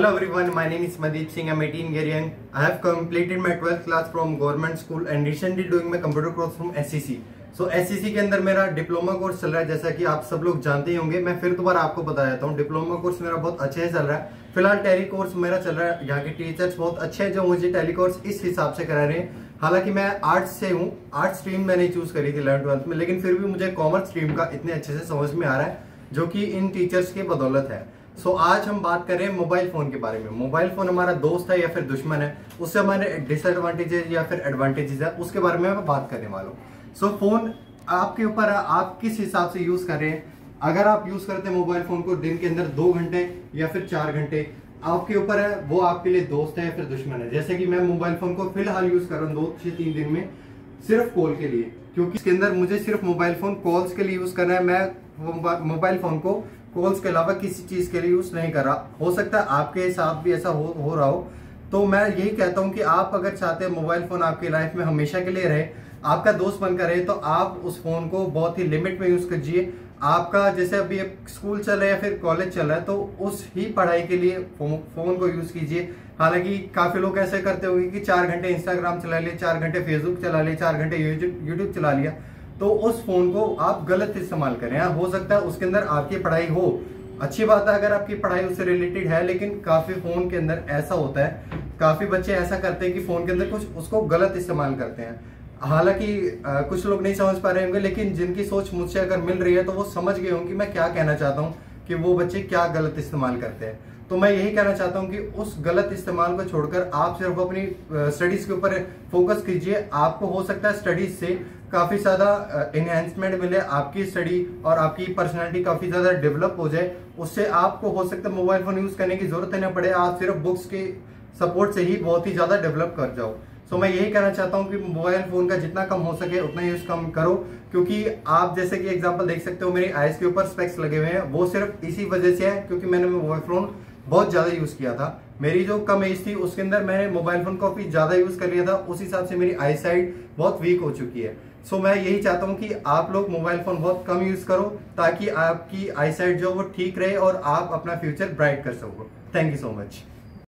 Hello everyone, my name is Mandeep Singh. I'm 18 years young. I have completed my 12th class from government school and recently doing my computer course from SCC. So SCC के अंदर मेरा diploma course चल रहा है, जैसा कि आप सब लोग जानते ही होंगे। मैं फिर दोबारा आपको बता देता हूँ, डिप्लोमा कोर्स मेरा बहुत अच्छे से चल रहा है। फिलहाल टैली कोर्स मेरा चल रहा है। यहाँ के टीचर्स बहुत अच्छे हैं जो मुझे टैली कोर्स इस हिसाब से करा रहे हैं। हालांकि मैं आर्ट्स से हूँ, आर्ट्स स्ट्रीम मैंने चूज करी थी 11th-12th में, लेकिन फिर भी मुझे कॉमर्स स्ट्रीम का इतने अच्छे से समझ में आ रहा है, जो कि इन टीचर्स की बदौलत है। सो आज हम बात कर रहे हैं मोबाइल फोन के बारे में। मोबाइल फोन हमारा दोस्त है या फिर दुश्मन है, उससे हमारे डिसएडवांटेजेस या फिर एडवांटेजेस है, उसके बारे में मैं बात करने वाला हूँ। सो फोन आपके ऊपर है, आप किस हिसाब से यूज कर रहे हैं। अगर आप यूज करते हैं मोबाइल फोन को दिन के अंदर 2 घंटे या फिर 4 घंटे, आपके ऊपर है, वो आपके लिए दोस्त है या फिर दुश्मन है। जैसे कि मैं मोबाइल फोन को फिलहाल यूज कर रहा हूँ 2 से 3 दिन में सिर्फ कॉल के लिए, क्योंकि इसके अंदर मुझे सिर्फ मोबाइल फोन कॉल्स के लिए यूज करना है। मैं मोबाइल फोन को कॉल्स के अलावा किसी चीज के लिए यूज नहीं कर रहा। हो सकता है आपके साथ भी ऐसा हो रहा हो। तो मैं यही कहता हूं कि आप अगर चाहते हैं मोबाइल फोन आपकी लाइफ में हमेशा के लिए रहे, आपका दोस्त बनकर रहे, तो आप उस फोन को बहुत ही लिमिट में यूज कीजिए। आपका जैसे अभी स्कूल चल रहा है या फिर कॉलेज चल रहा है, तो उस ही पढ़ाई के लिए फोन को यूज कीजिए। हालांकि काफी लोग ऐसे करते होंगे कि 4 घंटे इंस्टाग्राम चला लिया, 4 घंटे फेसबुक चला लिया, 4 घंटे यूट्यूब चला लिया, तो उस फोन को आप गलत इस्तेमाल करें। हो सकता है उसके अंदर आपकी पढ़ाई हो, अच्छी बात है अगर आपकी पढ़ाई उससे रिलेटेड है, लेकिन काफी फोन के अंदर ऐसा होता है, काफी बच्चे ऐसा करते हैं कि फोन के अंदर कुछ उसको गलत इस्तेमाल करते हैं। हालांकि कुछ लोग नहीं समझ पा रहे होंगे, लेकिन जिनकी सोच मुझसे अगर मिल रही है तो वो समझ गए होंगे मैं क्या कहना चाहता हूँ, कि वो बच्चे क्या गलत इस्तेमाल करते हैं। तो मैं यही कहना चाहता हूँ कि उस गलत इस्तेमाल को छोड़कर आप सिर्फ अपनी स्टडीज के ऊपर फोकस कीजिए। आपको हो सकता है स्टडीज से काफी ज्यादा एनहेंसमेंट मिले, आपकी स्टडी और आपकी पर्सनालिटी काफी ज्यादा डेवलप हो जाए। उससे आपको हो सकता है मोबाइल फोन यूज करने की जरूरत ही ना पड़े, आप सिर्फ बुक्स के सपोर्ट से ही बहुत ही ज्यादा डेवलप कर जाओ। सो मैं यही कहना चाहता हूँ कि मोबाइल फोन का जितना कम हो सके उतना यूज कम करो, क्योंकि आप जैसे कि एग्जांपल देख सकते हो, मेरी आईज के ऊपर स्पेक्स लगे हुए हैं। वो सिर्फ इसी वजह से है क्योंकि मैंने मोबाइल फोन बहुत ज्यादा यूज किया था। मेरी जो कम एज थी उसके अंदर मैंने मोबाइल फोन काफी ज्यादा यूज कर लिया था, उस हिसाब से मेरी आई साइट बहुत वीक हो चुकी है। सो मैं यही चाहता हूँ कि आप लोग मोबाइल फोन बहुत कम यूज करो, ताकि आपकी आई साइट जो वो ठीक रहे और आप अपना फ्यूचर ब्राइट कर सको। Thank you so much.